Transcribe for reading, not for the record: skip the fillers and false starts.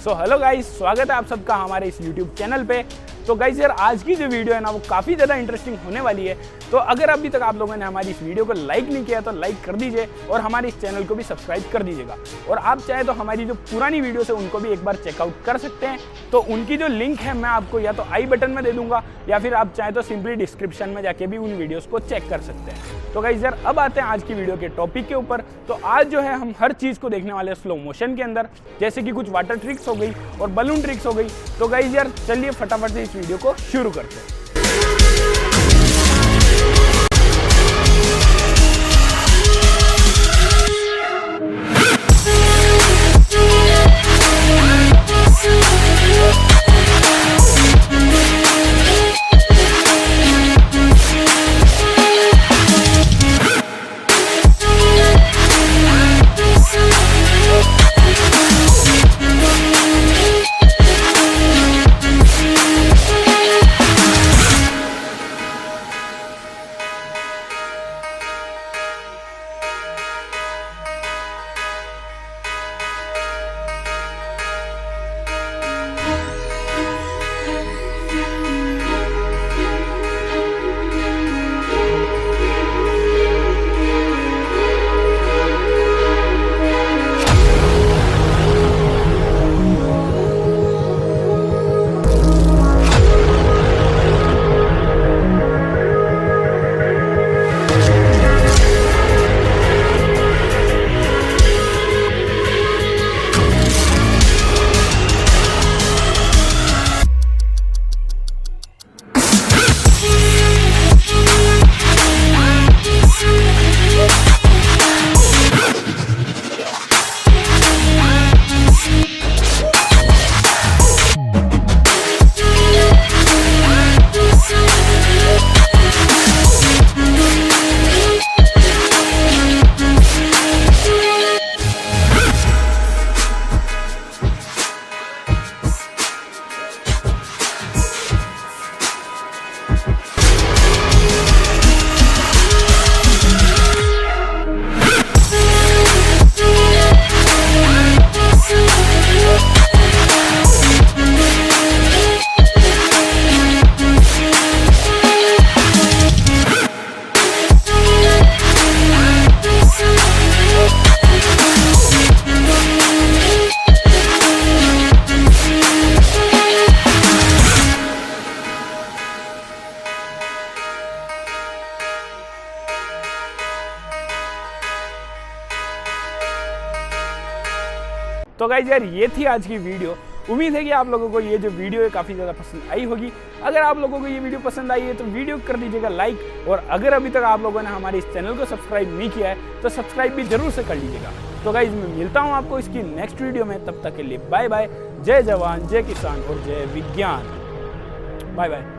So hello guys, स्वागत है आप सबका हमारे इस यूट्यूब चैनल पे। तो गाइस यार, आज की जो वीडियो है ना वो काफ़ी ज़्यादा इंटरेस्टिंग होने वाली है। तो अगर अभी तक आप लोगों ने हमारी इस वीडियो को लाइक नहीं किया तो लाइक कर दीजिए और हमारे इस चैनल को भी सब्सक्राइब कर दीजिएगा। और आप चाहे तो हमारी जो पुरानी वीडियोस है उनको भी एक बार चेकआउट कर सकते हैं। तो उनकी जो लिंक है मैं आपको या तो आई बटन में दे दूंगा या फिर आप चाहे तो सिंपली डिस्क्रिप्शन में जाके भी उन वीडियोज़ को चेक कर सकते हैं। तो गाइस यार, अब आते हैं आज की वीडियो के टॉपिक के ऊपर। तो आज जो है हम हर चीज़ को देखने वाले स्लो मोशन के अंदर, जैसे कि कुछ वाटर ट्रिक्स हो गई और बलून ट्रिक्स हो गई। तो गाइस यार, चलिए फटाफट से इस वीडियो को शुरू करते हैं। तो गाइस यार, ये थी आज की वीडियो। उम्मीद है कि आप लोगों को ये जो वीडियो है काफ़ी ज़्यादा पसंद आई होगी। अगर आप लोगों को ये वीडियो पसंद आई है तो वीडियो कर दीजिएगा लाइक, और अगर अभी तक आप लोगों ने हमारे इस चैनल को सब्सक्राइब नहीं किया है तो सब्सक्राइब भी जरूर से कर लीजिएगा। तो गाइस, मैं मिलता हूँ आपको इसकी नेक्स्ट वीडियो में। तब तक के लिए बाय बाय। जय जवान, जय किसान और जय विज्ञान। Bye bye.